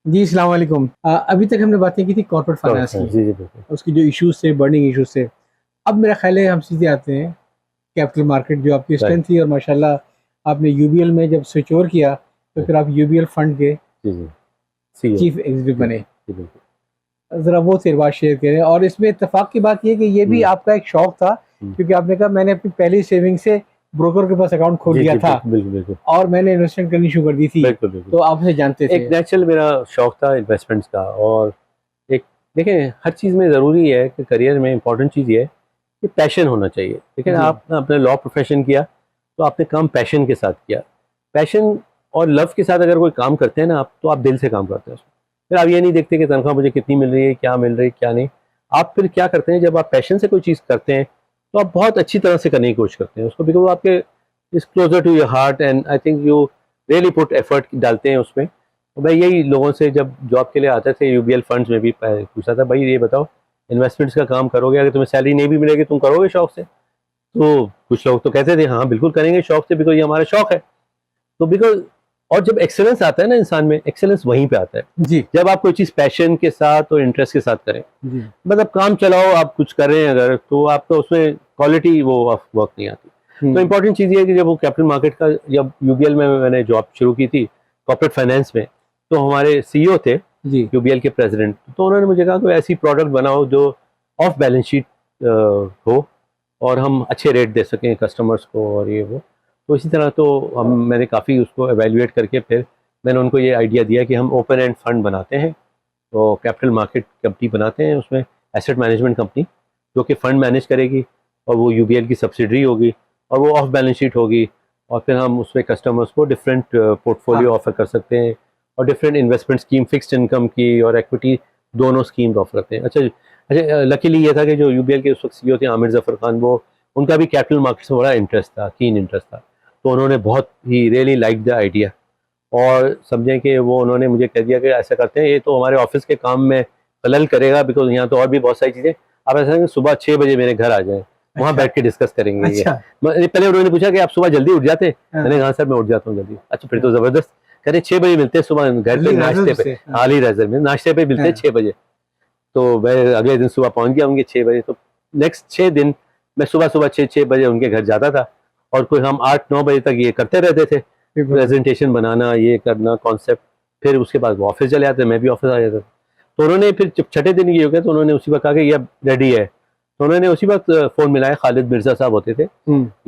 जी अस्सलाम वालेकुम। अभी तक हमने बातें की थी कॉर्पोरेट फाइनेंस की, जी जी बिल्कुल। उसकी जो इश्यूज थे, बर्निंग इश्यूज थे। अब मेरा ख्याल है हम सीधे आते हैं कैपिटल मार्केट, जो आपकी राइट। स्ट्रेंथ थी, और माशाल्लाह आपने यूबीएल में जब स्विच ओवर किया तो राइट। फिर आप यूबीएल फंड के जी जी। सीईओ। चीफ एग्जीक्यूटिव जी बने। जी बिल्कुल। ज़रा वो तजुर्बा शेयर करें। और इसमें इत्तेफाक की बात ये है कि ये भी हम्म। आपका एक शौक था, हम्म। क्योंकि आपने कहा मैंने अपनी पहली सेविंग से ब्रोकर के पास अकाउंट खोल जी लिया जी था बिल्कुल बिल्कुल बिल्कुल। और मैंने इन्वेस्टमेंट करनी शुरू कर दी थी, बिल्कुल बिल्कुल। तो आप उसे जानते थे। एक नेचुरल मेरा शौक था इन्वेस्टमेंट्स का। और एक देखें, हर चीज़ में ज़रूरी है कि करियर में इंपॉर्टेंट चीज़ ये है कि पैशन होना चाहिए। लेकिन जी। आप अपने लॉ प्रोफेशन किया तो आपने काम पैशन के साथ किया। पैशन और लव के साथ अगर कोई काम करते हैं ना आप, तो आप दिल से काम करते हैं उसमें। फिर आप ये नहीं देखते कि तनख्वाह मुझे कितनी मिल रही है, क्या मिल रही है, क्या नहीं। आप फिर क्या करते हैं, जब आप पैशन से कोई चीज़ करते हैं तो आप बहुत अच्छी तरह से करने की कोशिश करते हैं उसको, बिकॉज आपके is closer to your heart and I think you really put effort डालते हैं उसमें। तो मैं यही लोगों से जब जॉब के लिए आते थे यूबीएल फंड्स में भी पूछा था, भाई ये बताओ इन्वेस्टमेंट्स का काम करोगे, अगर तुम्हें सैलरी नहीं भी मिलेगी तुम करोगे शौक से? तो कुछ लोग तो कहते थे हाँ बिल्कुल करेंगे शौक से, बिकॉज ये हमारा शौक है। तो बिकॉज और जब एक्सेलेंस आता है ना इंसान में, एक्सेलेंस वहीं पे आता है जी। जब आप कोई चीज़ पैशन के साथ और इंटरेस्ट के साथ करें। जी। मतलब काम चलाओ, आप कुछ कर रहे हैं अगर, तो आपको उसमें क्वालिटी वो ऑफ वर्क नहीं आती। तो इंपॉर्टेंट चीज़ ये है कि जब वो कैपिटल मार्केट का, जब यूबीएल में मैंने जॉब शुरू की थी कॉर्पोरेट फाइनेंस में, तो हमारे सीईओ थे जी। यूबीएल के प्रेसिडेंट, तो उन्होंने मुझे कहा कि ऐसी प्रोडक्ट बनाओ जो ऑफ बैलेंस शीट हो और हम अच्छे रेट दे सकें कस्टमर्स को और ये वो। तो इसी तरह तो मैंने काफ़ी उसको एवेल्युएट करके फिर मैंने उनको ये आइडिया दिया कि हम ओपन एंड फंड बनाते हैं, तो कैपिटल मार्केट कंपनी बनाते हैं, उसमें एसेट मैनेजमेंट कंपनी जो कि फ़ंड मैनेज करेगी और वो यूबीएल की सब्सिडरी होगी और वो ऑफ बैलेंस शीट होगी। और फिर हम उसमें कस्टमर्स को डिफरेंट पोर्टफोलियो ऑफर कर सकते हैं और different investment scheme, fixed income की और इक्विटी, दोनों स्कीम्स ऑफर करते हैं। अच्छा अच्छा, लकीली ये था कि जो यूबीएल के उस वक्त सीईओ थे आमिर जफर खान, वो उनका भी कैपिटल मार्केट्स में बड़ा इंटरेस्ट था, कीन इंटरेस्ट था। तो उन्होंने बहुत he really like the idea और समझें कि वो उन्होंने मुझे कह दिया कि ऐसा करते हैं, ये तो हमारे ऑफिस के काम में खलल करेगा, बिकॉज यहाँ तो और भी बहुत सारी चीज़ें, आप ऐसा करें सुबह 6 बजे मेरे घर आ जाएं, वहाँ अच्छा। बैठ के डिस्कस करेंगे ये। अच्छा। पहले उन्होंने पूछा कि आप सुबह जल्दी उठ जाते हैं? हाँ। मैंने कहा सर मैं उठ जाता हूँ जल्दी। अच्छा फिर तो ज़बरदस्त। कह रहे 6 बजे मिलते हैं सुबह घर पे अली राजू नाश्ते पे। से। हाँ। हाल ही रजर में नाश्ते पे मिलते हैं हाँ। 6 बजे। तो मैं अगले दिन सुबह पहुँच गया उनके 6 बजे। तो नेक्स्ट 6 दिन मैं सुबह सुबह 6 बजे उनके घर जाता था और कोई हम 8-9 बजे तक ये करते रहते थे, बिल्कुल। प्रेजेंटेशन बनाना, ये करना, कॉन्सेप्ट। फिर उसके बाद वो ऑफिस चले जाते, मैं भी ऑफिस आ जाता। तो उन्होंने फिर जब छठे दिन ये हो गया तो उन्होंने उसी वक्त कहा कि ये अब रेडी है। तो उन्होंने उसी वक्त फ़ोन मिलाया, खालिद मिर्ज़ा साहब होते थे,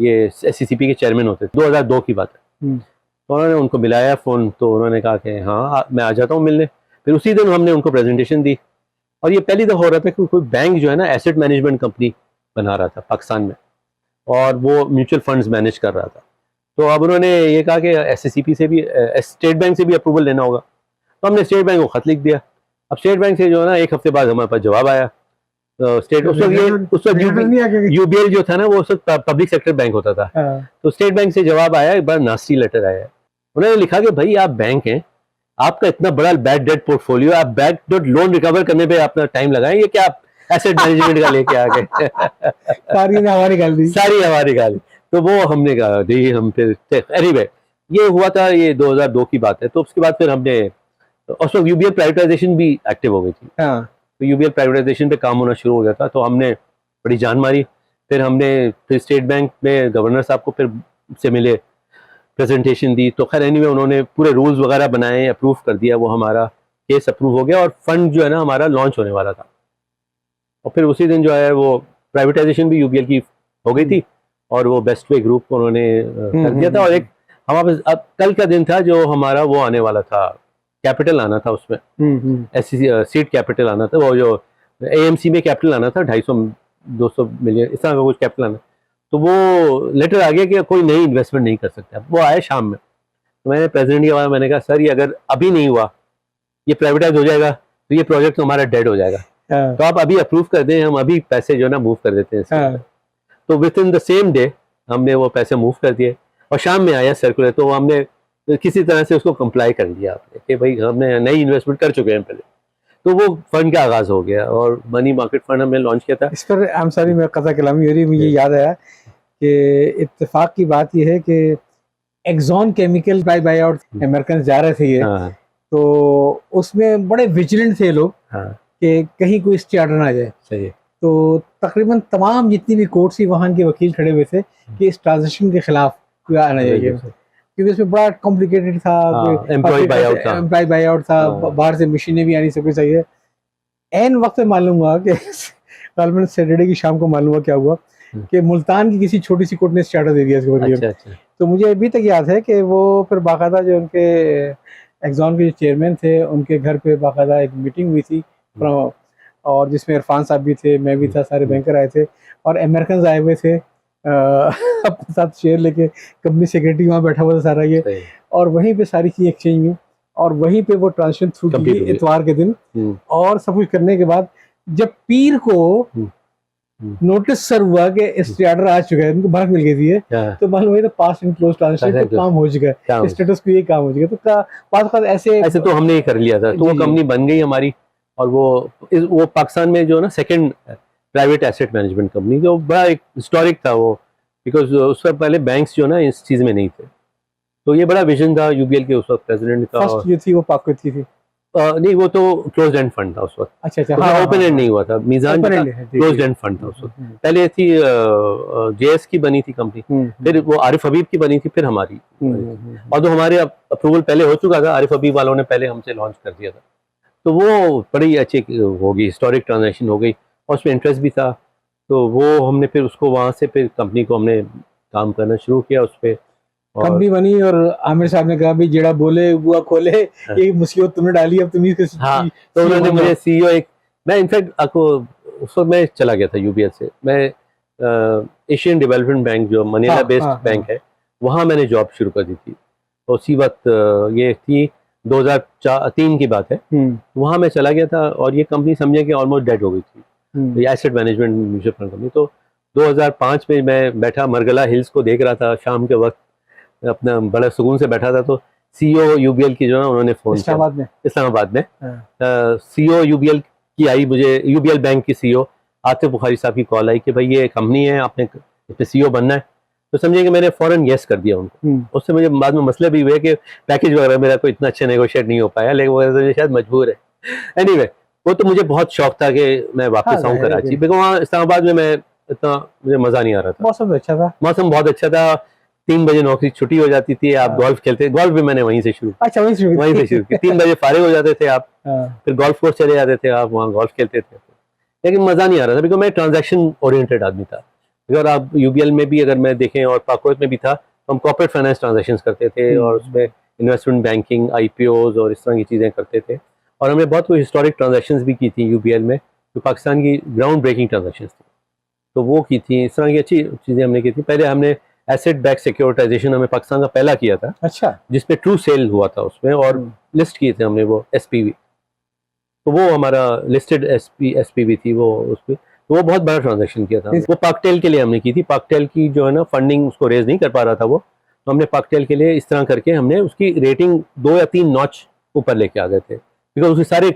ये एससीसीपी के चेयरमैन होते थे, 2002 की बात है। तो उन्होंने उनको मिलाया फ़ोन, तो उन्होंने कहा कि हाँ मैं आ जाता हूँ मिलने। फिर उसी दिन हमने उनको प्रेजेंटेशन दी और ये पहली दफ़ा हो रहा था कि कोई बैंक जो है ना एसेट मैनेजमेंट कंपनी बना रहा था पाकिस्तान में और वो म्यूचुअल फंड्स मैनेज कर रहा था। तो अब उन्होंने ये कहा कि एससीसीपी से भी, स्टेट बैंक से भी अप्रूवल लेना होगा। तो हमने स्टेट बैंक को खत लिख दिया। अब स्टेट बैंक से जो है ना 1 हफ्ते बाद हमारे पास जवाब आया। स्टेट उस वक्त यूबीएल जो था ना वो उस वक्त पब्लिक सेक्टर बैंक होता था। तो स्टेट बैंक से जवाब आया, एक बड़ा नास्टी लेटर आया। उन्होंने लिखा कि भाई आप बैंक हैं, आपका इतना बड़ा बैड डेट पोर्टफोलियो, आप बैड डेट लोन रिकवर करने पे अपना टाइम लगाएं, ये क्या आप एसेट मैनेजमेंट का लेके आ गए? सारी ने हमारी गाल दी। सारी हमारी गाली। तो वो हमने कहा जी, हम फिर एनीवे ये हुआ था, ये 2002 की बात है। तो उसके बाद फिर हमने, उस वक्त यूबीएल प्राइवेटाइजेशन भी एक्टिव हो गई थी। हाँ। तो यूबीएल प्राइवेटाइजेशन पे काम होना शुरू हो गया था, तो हमने बड़ी जान मारी। फिर हमने फिर स्टेट बैंक में गवर्नर साहब को फिर से मिले, प्रेजेंटेशन दी। तो खैर एनीवे उन्होंने पूरे रूल्स वगैरह बनाए, अप्रूव कर दिया, वो हमारा केस अप्रूव हो गया और फंड जो है ना हमारा लॉन्च होने वाला था। और फिर उसी दिन जो है वो प्राइवेटाइजेशन भी यूबीएल की हो गई थी और वो बेस्ट वे ग्रुप को उन्होंने कर दिया था। और एक हमारे पास अब कल का दिन था जो हमारा वो आने वाला था, कैपिटल आना था उसमें, ऐसी सीड कैपिटल आना था, वो जो एएमसी में कैपिटल आना था 250-200 मिलियन इस तरह का कुछ कैपिटल आना। तो वो लेटर आ गया कि कोई नई इन्वेस्टमेंट नहीं कर सकता। वो आया शाम में। तो मैंने प्रेसिडेंट के बाद मैंने कहा सर ये अगर अभी नहीं हुआ, ये प्राइवेटाइज हो जाएगा तो ये प्रोजेक्ट तो हमारा डेड हो जाएगा। तो आप अभी अप्रूव कर दें, हम अभी पैसे जो है ना मूव कर देते हैं। तो with in the same day हमने वो पैसे मूव कर दिए और शाम में आया सर्कुलर। तो हमने किसी तरह से उसको कंप्लाई कर लिया आपने कि भाई हमने नई इन्वेस्टमेंट कर चुके हैं पहले। तो वो फंड का आगाज हो गया और मनी मार्केट फंड हमने लॉन्च किया था। इस पर आई एम सॉरी, मैं कथा कलामी हो रही, मुझे याद आया कि इत्तेफाक की बात यह है कि Exxon chemical buy out American जा रहे थे ये, तो उसमें बड़े विजिलेंट थे लोग हाँ कि कहीं कोई स्टे ऑर्डर ना आ जाए। सही है। तो तकरीबन तमाम जितनी भी कोर्ट थी वहाँ के वकील खड़े हुए थे कि इस ट्रांजेक्शन के खिलाफ कोई आना चाहिए, बिल्कुल। क्योंकि उसमें बड़ा कॉम्प्लिकेटेड था, हाँ, एम्प्लॉय बाई था। एम्प्लॉय बाई आउट था, हाँ। बाहर से मशीनें भी आनी सब कुछ चाहिए। एन वक्त में मालूम हुआ कि कल सैटरडे की शाम को मालूम हुआ क्या हुआ कि मुल्तान की किसी छोटी सी कोर्ट ने स्टे ऑर्डर दे दिया इसके ऊपर। अच्छा। तो मुझे अभी तक याद है कि वो फिर बाकायदा जो उनके एग्जाम के जो चेयरमैन थे उनके घर पे बाकायदा एक मीटिंग हुई थी, और जिसमें इरफान साहब भी थे, मैं भी था, सारे बैंकर आए थे और अमेरिकन आए हुए थे अपने साथ शेयर लेके। कंपनी सेक्रेटरी वहाँ बैठा हुआ था सारा ये, सही। और वहीं पे सारी चीज़ एक्सचेंज हुई और वहीं पे वो ट्रांजेक्शन थ्रू की Complete हो गई। इतवार के दिन। और सब कुछ करने के बाद जब पीर को नोटिस सर हुआ कि इस ऑर्डर आ चुका है, उनको भड़क मिल गई थी ये, तो मालूम हुआ तो पास एंड क्लोज ट्रांजेक्शन तो काम हो चुका है, स्टेटस को ये काम हो चुका है। तो बात ऐसे तो हमने ही कर लिया था, तो वो कंपनी बन गई हमारी। और वो पाकिस्तान में जो ना second private asset management company, जो बड़ा एक हिस्टोरिक था वो, बिकॉज उससे पहले बैंक्स जो ना इस चीज़ में नहीं थे। तो ये बड़ा विजन था यूबीएल के उस वक्त प्रेसिडेंट का। फर्स्ट जो थी वो पाक थी। नहीं, वो तो क्लोज एंड फंड था उस वक्त। अच्छा। हाँ, ओपन एंड नहीं हुआ था, मीजान क्लोज एंड फंड था उस वक्त। पहले थी जेएस की बनी थी कंपनी, फिर वो आरिफ हबीब की बनी थी, फिर हमारी। और तो हमारे अप्रूवल पहले हो चुका था, आरिफ हबीब वालों ने पहले हमसे लॉन्च कर दिया था। तो वो बड़ी अच्छी होगी, हिस्टोरिक ट्रांजेक्शन हो गई और उसमें इंटरेस्ट भी था। तो वो हमने फिर उसको वहाँ से फिर कंपनी को हमने काम करना शुरू किया उस पर। कंपनी बनी और आमिर साहब ने कहा भी जेड़ा बोले बुआ खोले, ये मुसीबत तुमने डाली, अब तुम ही हाँ, तो उन्होंने मुझे सीईओ मैं इनफैक्ट आपको उस वक्त मैं चला गया था यूबीएल से। मैं एशियन डेवलपमेंट बैंक जो मनीला बेस्ड बैंक है, वहाँ मैंने जॉब शुरू कर दी थी। तो उसी वक्त ये थी 2003 की बात है। वहाँ मैं चला गया था और ये कंपनी समझे कि ऑलमोस्ट डेड हो गई थी, ये asset management mutual fund company. तो 2005 में मैं बैठा मरगला हिल्स को देख रहा था शाम के वक्त, अपना बड़ा सुकून से बैठा था। तो सीईओ यूबीएल की जो ना उन्होंने फोन किया इस्लामाबाद में। सीईओ यूबीएल की आई, मुझे यूबीएल बैंक की सीईओ आतिफ बुखारी साहब की कॉल आई कि भाई ये कंपनी है, आपने इस पे सीईओ बनना है। तो समझिए कि मैंने फौरन यस कर दिया उनको। उससे मुझे बाद में मसले भी हुए कि पैकेज वगैरह मेरा कोई इतना अच्छा नेगोशिएट नहीं हो पाया, लेकिन वो शायद मजबूर है। एनीवे, वो तो मुझे बहुत शौक था कि मैं वापस आऊँ कराची, बिकॉज वहाँ इस्लामाबाद में मैं इतना मुझे मजा नहीं आ रहा था। मौसम अच्छा था, मौसम बहुत अच्छा था। 3 बजे नौकरी छुट्टी हो जाती थी, आप गोल्फ खेलते। गोल्फ भी मैंने वहीं से शुरू। अच्छा, वहीं से शुरू की। 3 बजे फारिग हो जाते थे आप, फिर गोल्फ कोर्स चले जाते थे आप, वहाँ गोल्फ खेलते थे। लेकिन मजा नहीं आ रहा था, बिकॉज मैं ट्रांजैक्शन ओरिएंटेड आदमी था। अगर आप यूबीएल में भी अगर मैं देखें और पाकवत में भी था, तो हम कॉर्पोरेट फाइनेंस ट्रांजैक्शंस करते थे और उसमें इन्वेस्टमेंट बैंकिंग, आईपीओज और इस तरह की चीज़ें करते थे। और हमने बहुत कोई हिस्टोरिक ट्रांजैक्शंस भी की थी यूबीएल में, जो पाकिस्तान की ग्राउंड ब्रेकिंग ट्रांजैक्शंस थी, तो वो की थी। इस तरह की अच्छी चीज़ें हमने की थी। पहले हमने एसेट बैक सिक्योरिटाइजेशन हमें पाकिस्तान का पहला किया था। अच्छा। जिसपे ट्रू सेल हुआ था उसमें, और लिस्ट किए थे हमने वो एसपीवी। तो वो हमारा लिस्टेड एसपीवी थी वो उसपे। तो वो बहुत बड़ा ट्रांजैक्शन किया था। वो पाकटेल के लिए हमने की थी। पाकटेल की जो है ना फंडिंग उसको रेज नहीं कर पा रहा था वो, तो हमने पाकटेल के लिए इस तरह करके हमने उसकी रेटिंग 2 या 3 नॉच ऊपर लेके आ गए थे, बिकॉज उसके सारे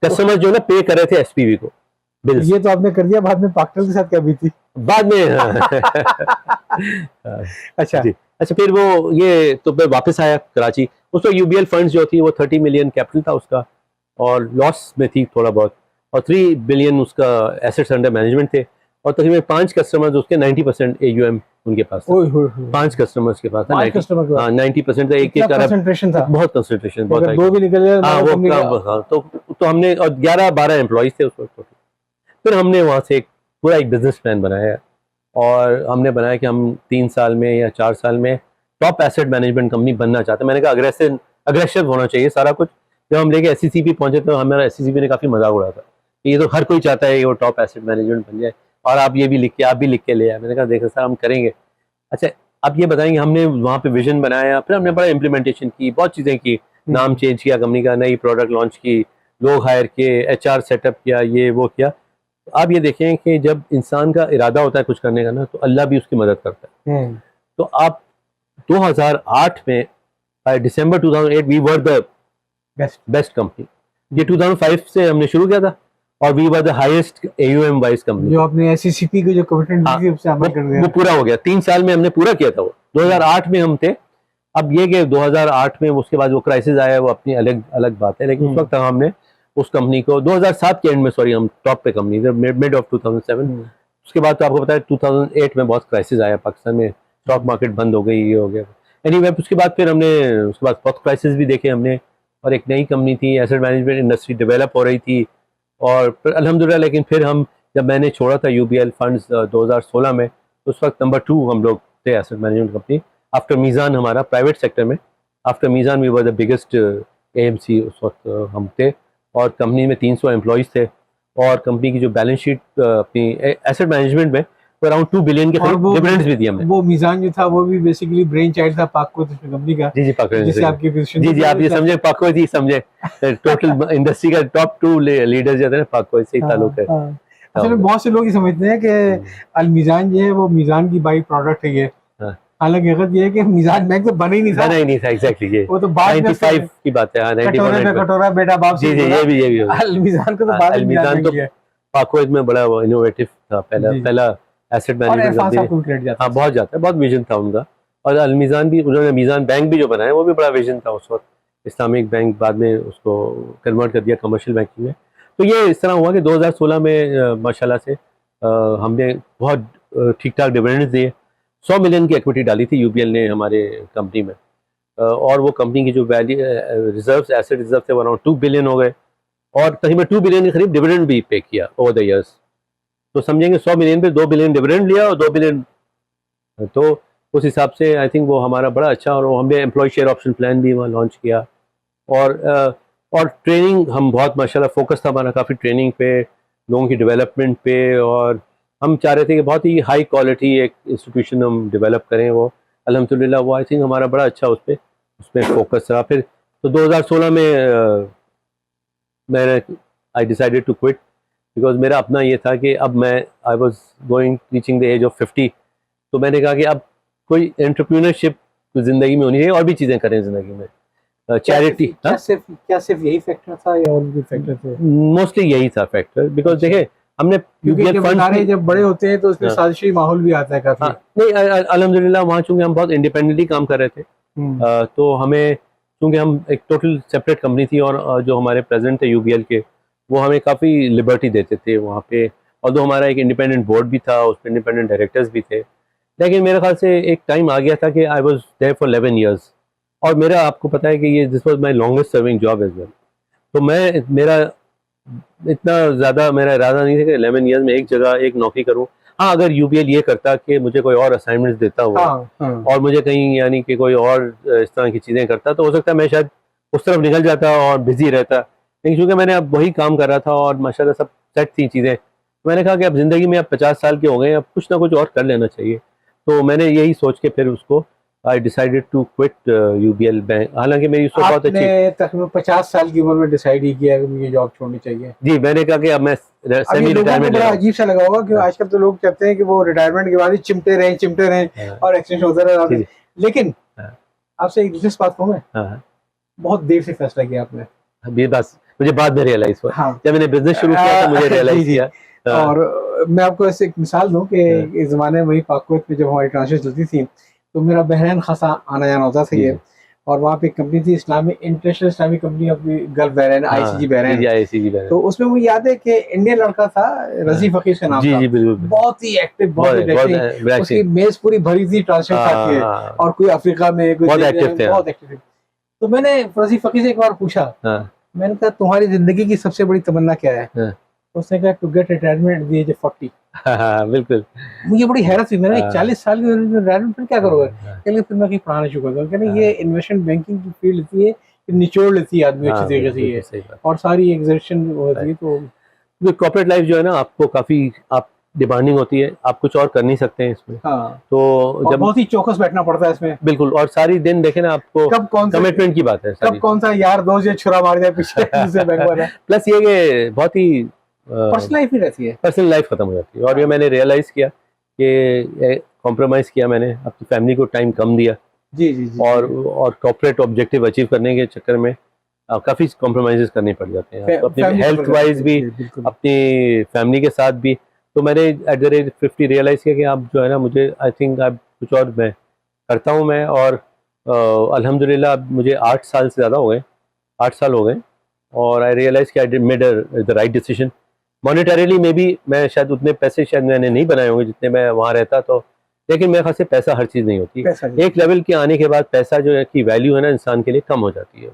कस्टमर जो है ना पे कर रहे थे एसपीवी को। ये तो आपने कर दिया, बाद में पाकटेल के साथ क्या भी थी बाद में। अच्छा जी। अच्छा, फिर वो ये तो फिर वापस आया कराची। उसमें यूबीएल फंड्स जो थी वो 30 मिलियन कैपिटल था उसका, और लॉस में थी थोड़ा बहुत, और 3 बिलियन उसका एसेट्स अंडर मैनेजमेंट थे, और तकरीबन 5 कस्टमर्स उसके 90% एयूएम उनके पास था। 5 कस्टमर्स के पास था, 90% था। एक कंसंट्रेशन था, बहुत कंसंट्रेशन, बहुत। 2 भी निकल गए। हाँ, वो तो हमने, और 11-12 एम्प्लॉइज थे उस वक्त। फिर हमने वहाँ से पूरा एक बिजनेस प्लान बनाया, और हमने बनाया कि हम 3 साल में या 4 साल में टॉप एसेट मैनेजमेंट कंपनी बनना चाहते हैं। मैंने कहा अग्रेसिव होना चाहिए सारा कुछ। जब हम लेके एससीसीपी पहुंचे तो हमारा एससीसीपी ने काफ़ी मजाक उड़ाया था कि ये तो हर कोई चाहता है कि वो टॉप एसेट मैनेजमेंट बन जाए, और आप ये भी लिख के, आप भी लिख के ले आए। मैंने कहा देखो सर, हम करेंगे। अच्छा, आप ये बताएंगे। हमने वहाँ पे विजन बनाया, फिर हमने बड़ा इम्प्लीमेंटेशन की, बहुत चीज़ें की। नाम चेंज किया कंपनी का, नई प्रोडक्ट लॉन्च की, लोग हायर किए, HR सेटअप किया, ये वो किया। आप ये देखें कि जब इंसान का इरादा होता है कुछ करने का ना, तो अल्लाह भी उसकी मदद करता है। तो आप 2008 में, December 2008 we were the best company. ये 2005 से हमने शुरू किया था, और we were the highest AUM wise company. जो आपने SCCP को जो कमिटमेंट दी थी उससे अमल कर दिया, वो पूरा हो गया। 3 साल में हमने पूरा किया था वो। 2008 में हम थे, अब ये कि 2008 में उसके बाद वो क्राइसिस आया, वो अपनी अलग अलग बात है, लेकिन उस वक्त हमने उस कंपनी को 2007 के एंड में, सॉरी, हम टॉप पे कंपनी थे मिड ऑफ 2007। उसके बाद तो आपको पता है 2008 में बहुत क्राइसिस आया पाकिस्तान में, स्टॉक मार्केट बंद हो गई, ये हो गया। एनीवे उसके बाद फिर हमने उसके बाद बहुत क्राइसिस भी देखे हमने, और एक नई कंपनी थी, एसेट मैनेजमेंट इंडस्ट्री डेवलप हो रही थी, और फिर अल्हम्दुलिल्लाह, लेकिन फिर हम जब मैंने छोड़ा था यूबीएल फंड्स 2016 में, उस वक्त नंबर 2 हम लोग थे asset management company, after Meezan हमारा प्राइवेट सेक्टर में, after Meezan we were the biggest AMC उस वक्त हम थे, और कंपनी में 300 एम्प्लॉयज़ थे, और कंपनी की जो बैलेंस शीट अपनी एसेट मैनेजमेंट में अराउंड 2 बिलियन के करीब डिविडेंड्स भी दिए हमने। वो मीज़ान जो था वो भी बेसिकली ब्रेन चाइल्ड था पाककोत कंपनी का। जी पाककोत, जिससे आपकी पोजीशन, जी आप ये समझे, पाककोत ही समझे, टोटल इंडस्ट्री का टॉप 2 लीडर्स जो थे ना, पाककोत से ही ताल्लुक है। असल में बहुत से लोग ये समझते हैं कि अल मीज़ान जो है वो मीज़ान की बाई प्रोडक्ट है ये, हालांकि हकीकत ये है कि मीज़ान बैंक तो बना ही नहीं था, एग्जैक्टली ये वो तो बाद में 95 की बात है। कटोरा बेटा बाप से, जी ये भी अल मीज़ान को तो बाद में मीज़ान तो पाककोत में बड़ा इनोवेटिव था, पहला एसेट मैनेजमेंट कंपनी। हाँ बहुत जाता है, बहुत विजन था उनका, और अल मीज़ान भी, उन्होंने मीज़ान बैंक भी जो बनाया वो भी बड़ा विजन था उस वक्त, इस्लामिक बैंक, बाद में उसको कन्वर्ट कर दिया कमर्शियल बैंकिंग में। तो ये इस तरह हुआ कि 2016 में माशाल्लाह से हमने बहुत ठीक ठाक डिविडेंड्स दिए। 100 मिलियन की इक्विटी डाली थी यूबीएल ने हमारे कंपनी में, और वो कंपनी की जो वैल्यू रिजर्व्स, एसेट रिजर्व थे, वो अराउंड 2 बिलियन हो गए, और तकरीबन 2 बिलियन के करीब डिविडेंड भी पे किया ओवर द ईयर्स। तो समझेंगे 100 मिलियन पे 2 बिलियन डिविडेंड लिया और 2 बिलियन, तो उस हिसाब से आई थिंक वो हमारा बड़ा अच्छा, और हमने एम्प्लॉय शेयर ऑप्शन प्लान भी वहाँ लॉन्च किया, और ट्रेनिंग हम बहुत माशाल्लाह फोकस था हमारा काफ़ी ट्रेनिंग पे, लोगों की डेवलपमेंट पे, और हम चाह रहे थे कि बहुत ही हाई क्वालिटी एक इंस्टीट्यूशन हम डेवलप करें। वो अल्हम्दुलिल्लाह वो आई थिंक हमारा बड़ा अच्छा उस पर फोकस रहा। फिर तो 2016 में मैंने I decided to quit, because मेरा अपना ये था कि अब मैं I was going reaching the age of 50, तो मैंने कहा कि अब कोई एंटरप्रेन्योरशिप ज़िंदगी में होनी चाहिए, और भी चीज़ें करें ज़िंदगी में, चैरिटी। क्या सिर्फ यही फैक्टर था या और भी फैक्टर थे? मोस्टली यही था फैक्टर, बिकॉज देखें हमने जब बड़े होते हैं तो उसमें साजिशी माहौल भी आता है काफी। नहीं अल्हम्दुलिल्लाह वहाँ चूंकि हम बहुत इंडिपेंडेंटली काम कर रहे थे, तो हमें चूंकि हम एक टोटल सेपरेट कंपनी थी, और जो हमारे प्रेसिडेंट थे यूबीएल के, वो हमें काफ़ी लिबर्टी देते थे वहाँ पे, और जो हमारा एक इंडिपेंडेंट बोर्ड भी था, उस पर इंडिपेंडेंट डायरेक्टर्स भी थे। लेकिन मेरे ख्याल से एक टाइम आ गया था कि I was there for 11 years, और मेरा आपको पता है कि ये this was my longest serving job as well. तो मेरा इतना ज़्यादा मेरा इरादा नहीं था कि 11 ईयर्स में एक जगह एक नौकरी करूँ। हाँ, अगर यूबीएल ये करता कि मुझे कोई और असाइनमेंट्स देता हुआ, और मुझे कहीं यानी कि कोई और इस तरह की चीज़ें करता, तो हो सकता है मैं शायद उस तरफ निकल जाता और बिजी रहता। लेकिन चूँकि मैंने अब वही काम कर रहा था और माशाल्लाह सब सेट थी चीज़ें, तो मैंने कहा कि अब ज़िंदगी में अब 50 साल के हो गए, अब कुछ ना कुछ और कर लेना चाहिए। तो मैंने यही सोच के फिर उसको I decided to quit UBL bank. हालांकि मेरी उसको बहुत अच्छी, तकरीबन 50 साल की उम्र में डिसाइड ही किया कि मुझे जॉब छोड़नी चाहिए। जी मैंने कहा कि अब मैं सेमी रिटायरमेंट। बड़ा अजीब सा लगा होगा कि आजकल तो लोग कहते हैं कि वो रिटायरमेंट के बाद ही चिमटे रहे और एक्सटेंशन होता रहे, लेकिन आपसे एक दूसरी बात कहूँ मैं, बहुत देर से फैसला किया आपने। ये बात मुझे बाद में रियलाइज हुआ, जब मैंने बिजनेस शुरू किया तो मुझे रियलाइज किया। और मैं आपको ऐसे एक मिसाल दूं कि इस जमाने में वही पाककोत में जब हमारी ट्रांसफर चलती थी तो मेरा बहरहान खासा आना जाना होता था ये, और वहाँ पे एक कंपनी थी इस्लामिक इंटरनेशनल इस्लामिक कंपनी अपनी गल्फ बहरैन, आईसीजी बहरैन। तो उसमें मुझे याद है कि इंडियन लड़का था, रजी फकीर का नाम था, बहुत ही एक्टिव, बहुत उसकी मेज पूरी भरी थी ट्रांसफर खाती है, और कोई अफ्रीका में बहुत एक्टिव थे। तो मैंने रजी फकीर से एक बार पूछा, मैंने कहा तुम्हारी जिंदगी की सबसे बड़ी तमन्ना क्या है? उसने कहा to get retirement at the age of 40। बिल्कुल, मुझे बड़ी हैरत हुई। मैंने 40 साल की रिटायरमेंट फिर क्या करोगे? कहले फिर मैं कहीं पढ़ाना शुरू करता हूँ। कहने ये इन्वेस्टमेंट बैंकिंग की फील्ड होती है, निचोड़ लेती है आदमी अच्छी तरीके से ये, और सारी एग्जर्शन होती है। तो कॉर्पोरेट लाइफ जो है ना आपको काफी आप डिमांडिंग होती है, आप कुछ और कर नहीं सकते हैं इसमें। तो जब बहुत ही चौकस बैठना पड़ता है इसमें, बिल्कुल, और सारी दिन देखे ना आपको कब कौन सा कमिटमेंट की बात है, कब कौन सा यार दोस्त ये छुरा मार जाए पीछे दूसरे बैंक वाला। प्लस ये कि बहुत ही पर्सनल लाइफ ही रहती है, पर्सनल लाइफ खत्म हो जाती है। और ये मैंने रियलाइज किया कि कॉम्प्रोमाइज किया मैंने, अपनी फैमिली को टाइम कम दिया। जी। और कॉर्पोरेट ऑब्जेक्टिव अचीव करने के चक्कर में काफी कॉम्प्रोमाइजेस करने पड़ जाते हैं, अपनी हेल्थ वाइज भी, अपनी फैमिली के साथ भी। तो मैंने एट द एज 50 रियलाइज किया कि अब जो है ना मुझे आई थिंक अब कुछ और मैं करता हूँ मैं, और अल्हम्दुलिल्लाह अब मुझे 8 साल से ज़्यादा हो गए, 8 साल हो गए, और आई रियलाइज़ कि I made the right decision. Monetarily में भी मैं शायद उतने पैसे शायद मैंने नहीं बनाए होंगे जितने मैं वहाँ रहता, तो लेकिन मेरे ख्याल से पैसा हर चीज़ नहीं होती। पैसा नहीं। एक लेवल के आने के बाद पैसा जो है की वैल्यू है ना इंसान के लिए कम हो जाती है।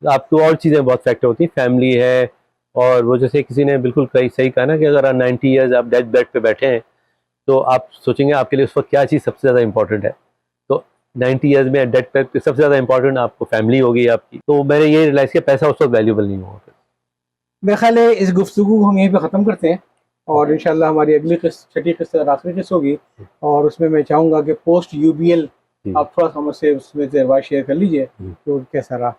आपको और चीज़ें बहुत फैक्टर होती हैं, फैमिली है, और वो जैसे किसी ने बिल्कुल सही कहा ना कि अगर आप 90 ईयर्स आप डेथ बेड पे बैठे हैं तो आप सोचेंगे आपके लिए उस वक्त क्या चीज़ सबसे ज़्यादा इंपॉर्टेंट है। तो 90 ईयर्स में डेथ बेड पे सबसे ज़्यादा इंपॉर्टेंट आपको फैमिली होगी आपकी। तो मैंने ये रियलाइज़ किया पैसा उस वक्त वैल्यूबल नहीं होगा। मेरे ख्याल है इस गुफ्तगू को हम यहीं पे ख़त्म करते हैं, और इंशाल्लाह हमारी अगली किस्त, छठी किस्त और आखिरी किस्त होगी, और उसमें मैं चाहूँगा कि पोस्ट UBL आप थोड़ा सा मुझसे उसमें तजर्बा शेयर कर लीजिए कि वो कैसा रहा।